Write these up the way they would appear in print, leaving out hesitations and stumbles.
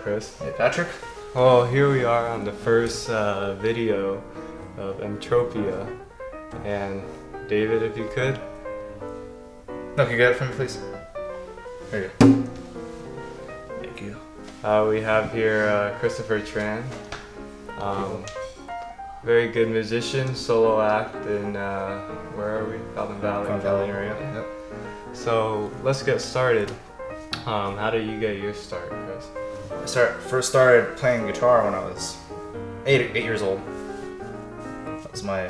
Chris. Hey, Patrick. Well, here we are on the first video of Mtropia. And David, if you could. No, can you get it from me, please? There you go. Thank you. We have here Christopher Tran. Very good musician, solo act in, where are we? Fountain Valley. Fountain Valley area. Yep. So let's get started. How did you get your start, Chris? I first started playing guitar when I was 8 years old. That was my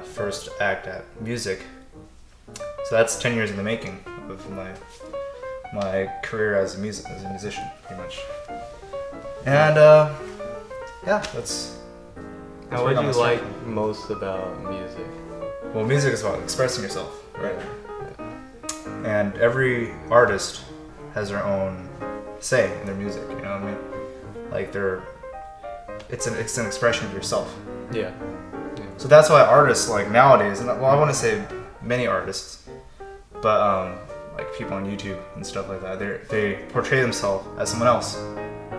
first act at music. So that's 10 years in the making of my career as a musician, pretty much. And yeah, that's. Now, what do you like most about music? Well, music is about expressing yourself, right? Yeah. And every artist has their own say in their music. You know what I mean? Like it's an expression of yourself. Yeah. So that's why artists like nowadays, and well, I want to say many artists, but like people on YouTube and stuff like that, they portray themselves as someone else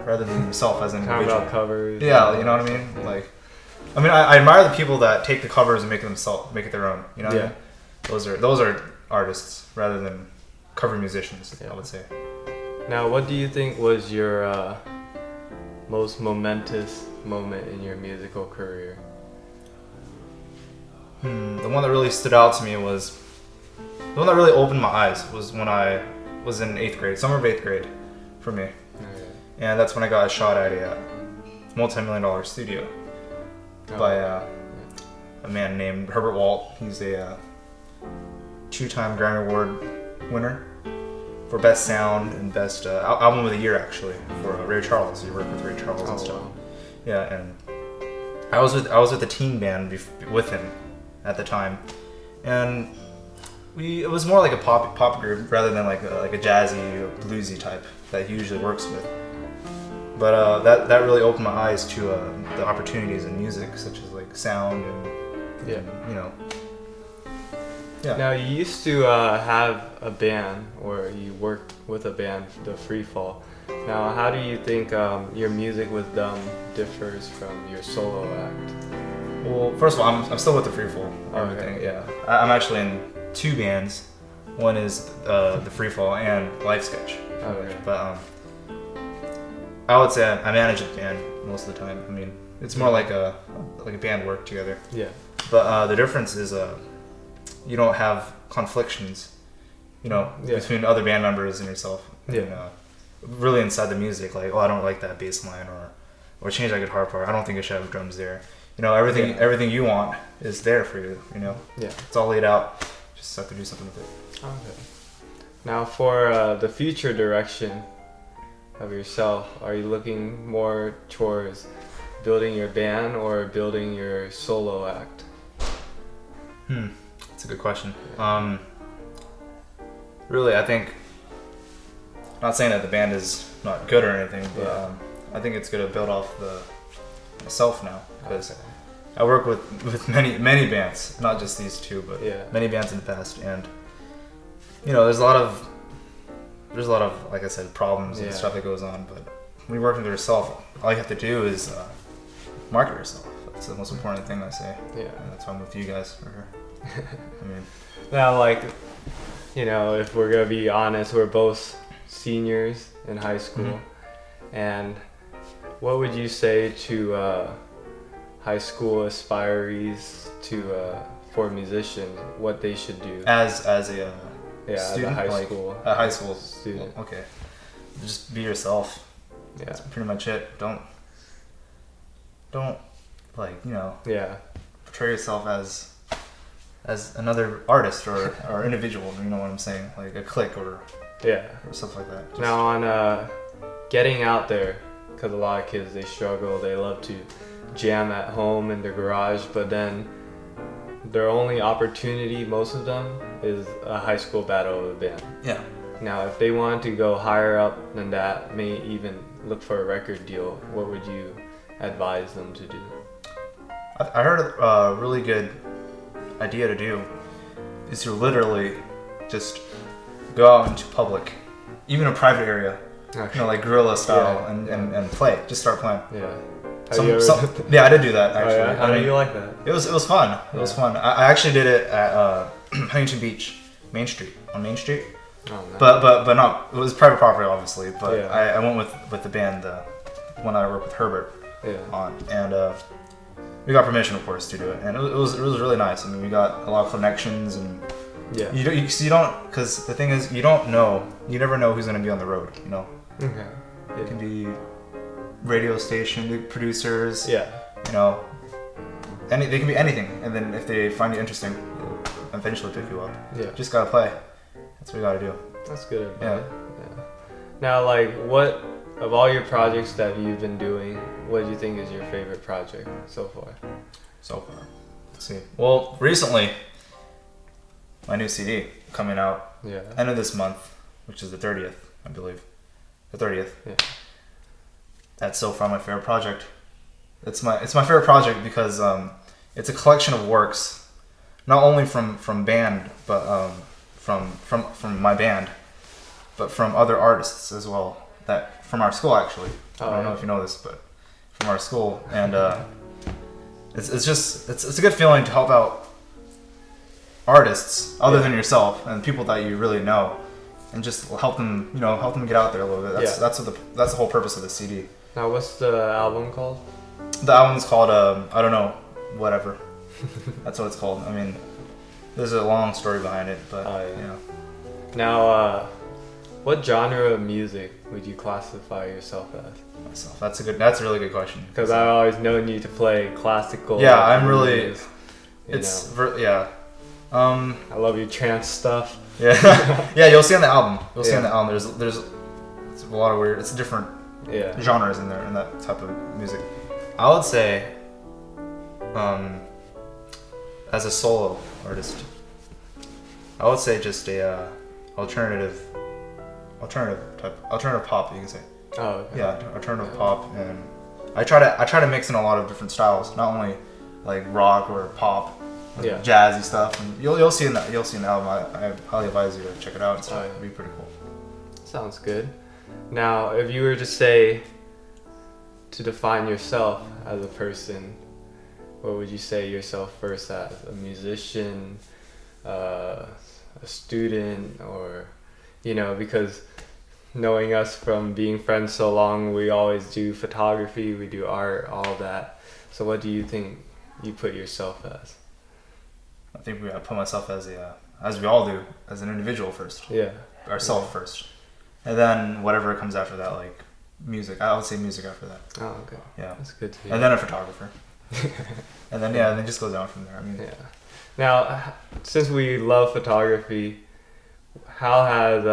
rather than themselves as an individual. Kind of about covers. Yeah, you know what I mean? Yeah. Like, I mean, I admire the people that take the covers and make it their own. You know what I mean? Those are artists rather than cover musicians. Yeah. I would say. Now, what do you think was your most momentous moment in your musical career? The one that really stood out to me was the one that really opened my eyes was when I was in 8th grade, summer of 8th grade, for me. Okay. And that's when I got a shot at a multi-million-dollar studio by a man named Herbert Walt. He's a 2-time Grammy Award winner for Best Sound and Best Album of the Year, actually, for Ray Charles. He worked with Ray Charles and stuff. Wow. Yeah, and I was with the teen band with him at the time, and it was more like a pop group rather than like a jazzy, bluesy type that he usually works with. But that really opened my eyes to the opportunities in music, such as like sound and you know. Yeah. Now, you used to have a band, or you worked with a band, the Free Fall. Now, how do you think your music with them differs from your solo act? Well, first of all, I'm still with the Free Fall. Okay. Yeah, I'm actually in 2 bands. One is the Free Fall and Life Sketch. Okay. But I would say I manage a band most of the time. I mean, it's more like a band work together. Yeah. But the difference is you don't have conflictions, between other band members and yourself. Yeah. And, really inside the music, like, oh, I don't like that bass line, or change that guitar part. I don't think I should have drums there. Everything you want is there for you. Yeah. It's all laid out. Just have to do something with it. Okay. Now, for the future direction of yourself, are you looking more towards building your band or building your solo act? That's a good question. Really, I think, not saying that the band is not good or anything, but I think it's going to build off myself now, because I work with many bands, not just these 2, but many bands in the past, and there's a lot of like I said, problems and stuff that goes on. But when you work with yourself, all you have to do is market yourself. That's the most important thing, I say. Yeah, and that's why I'm with you guys for her. I mean, now, like, if we're gonna be honest, we're both seniors in high school, and what would you say to high school aspirees for musicians, what they should do as a student, as a high school student? Okay, just be yourself. Yeah, that's pretty much it. Don't portray yourself as another artist or individual. You know what I'm saying? Like a clique or stuff like that. Now, on getting out there, because a lot of kids, they struggle. They love to jam at home in their garage, but then their only opportunity, most of them, is a high school battle of the band. Yeah. Now, if they wanted to go higher up than that, may even look for a record deal, what would you advise them to do? I heard a really good idea to do is to literally just go out into public, even a private area, like guerrilla style, Yeah. and play. Just start playing. Yeah. Have you ever? Yeah, I did do that actually. Oh, yeah? How do you like that? It was fun. It was fun. I actually did it at Huntington Beach, Main Street. Oh, nice. But not. It was private property, obviously. But Yeah. I went with the band, the one I worked with Herbert on, and we got permission, of course, to do it, and it was really nice. I mean, we got a lot of connections, and Yeah. you don't, because the thing is, you never know who's gonna be on the road. You know, Okay. it can be radio station producers. Yeah. You know, they can be anything, and then if they find you interesting, they'll eventually pick you up. Yeah. Just gotta play. That's what you gotta do. That's good advice. Yeah. Now, like, what of all your projects that you've been doing, what do you think is your favorite project so far? So far, let's see. Well, recently, my new CD coming out Yeah. end of this month, which is the 30th, I believe. The 30th. Yeah. That's so far my favorite project. It's my favorite project because it's a collection of works, not only from band, but from my band, but from other artists as well. That from our school actually. I don't know if you know this, but from our school, and it's a good feeling to help out artists other than yourself and people that you really know, and just help them get out there a little bit. That's the whole purpose of the CD. Now, what's the album called? The album's called I don't know, whatever. That's what it's called. I mean, there's a long story behind it, but yeah. Now, what genre of music would you classify yourself as? Myself. That's a really good question. Because I've always known you to play classical. Yeah, I'm really. music, I I love your trance stuff. Yeah, yeah. You'll see on the album. There's it's a lot of weird. It's different genres in there in that type of music. I would say, as a solo artist, I would say just a alternative pop, you can say. Oh, okay. Yeah, alternative pop, and I try to mix in a lot of different styles, not only like rock or pop, jazzy stuff. And you'll see in the album. I highly advise you to check it out and stuff. It'd be pretty cool. Sounds good. Now, if you were to define yourself as a person, what would you say yourself first as? A musician, a student, or, because knowing us from being friends so long, we always do photography, we do art, all that. So what do you think you put yourself as? I think I put myself as we all do, as an individual first. Yeah. Ourself first. And then whatever comes after that, like music. I would say music after that. Oh, okay. Yeah. That's good to hear. And then a photographer. And then, and then just goes down from there. I mean, yeah. Now, since we love photography, how has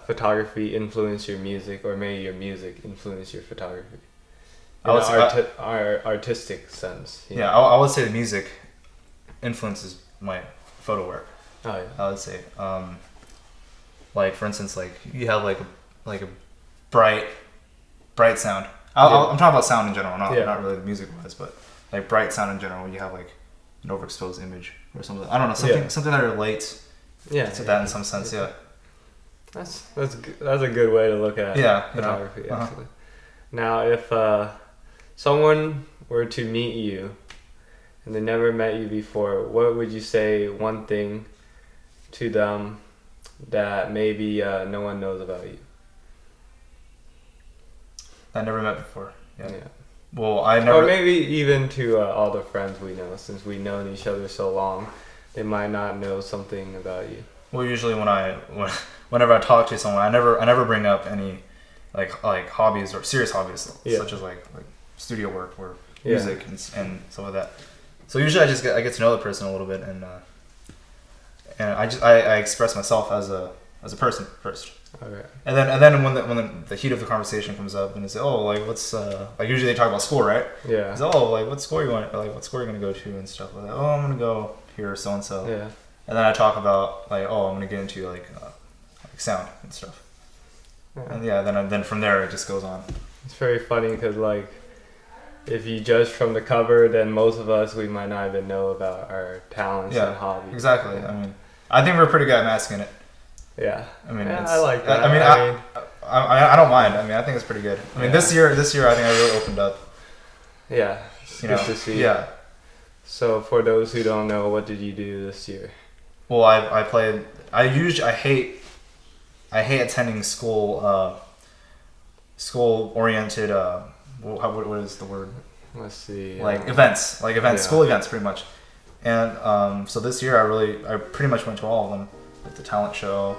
photography influenced your music, or maybe your music influenced your photography? Our artistic sense. Yeah, I would say the music influences my photo work. Oh yeah. I would say, like for instance, like you have like a bright sound. I'm talking about sound in general, not really the music wise, but like bright sound in general. You have like an overexposed image or something. I don't know, something that relates. To that in some sense. Yeah. That's a good way to look at photography actually. Now, if someone were to meet you and they never met you before, what would you say one thing to them that maybe no one knows about you? I never met before. Yeah. Yeah. Well, I never. Or maybe even to all the friends we know, since we've known each other so long, they might not know something about you. Well, usually whenever I talk to someone, I never bring up any like hobbies or serious hobbies such as like studio work or music and stuff like that. So usually I get to know the person a little bit, and I express myself as a person first. Okay. And then when the heat of the conversation comes up, and they say, oh, like what's like usually they talk about school, right? Yeah. It's, oh, like what school you want? Like what school are you gonna go to and stuff like that. Oh, I'm gonna go here, so and so. Yeah. And then I talk about like, oh, I'm gonna get into like sound and stuff. Yeah. And then from there it just goes on. It's very funny because like, if you judge from the cover, then most of us, we might not even know about our talents and hobbies. Exactly. Yeah. I mean, I think we're pretty good at masking it. Yeah. I mean, yeah, it's, I like that. I don't mind. I mean, I think it's pretty good. I mean, this year, I think I really opened up. Yeah, it's good to see. Yeah. So for those who don't know, what did you do this year? Well, I played. I hate attending school oriented. What is the word? Let's see. Like events, yeah. school events, pretty much. And so this year, I pretty much went to all of them, like the talent show.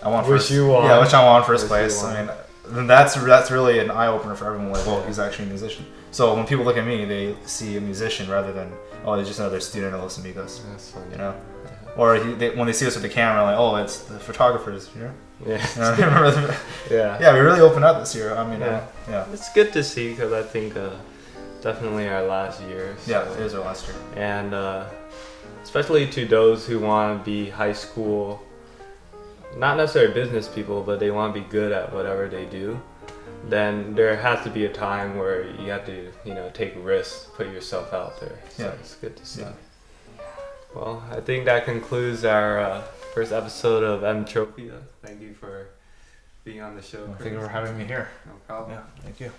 I won first. Which you won. Yeah, which I won first place. I mean, that's really an eye opener for everyone. Like, well, he's actually a musician. So when people look at me, they see a musician rather than, oh, they're just another student at Los Amigos. That's funny. You know. Or when they see us with the camera, like, oh, it's the photographers, you know? Yeah. You know, yeah. Yeah, we really opened up this year. I mean, yeah. It's good to see because I think definitely our last year. So. Yeah, it is our last year. And especially to those who want to be high school, not necessarily business people, but they want to be good at whatever they do, then there has to be a time where you have to, take risks, put yourself out there. So it's good to see. Yeah. Well, I think that concludes our first episode of Mtropia. Thank you for being on the show. Thank you for having me here. No problem. Yeah, thank you.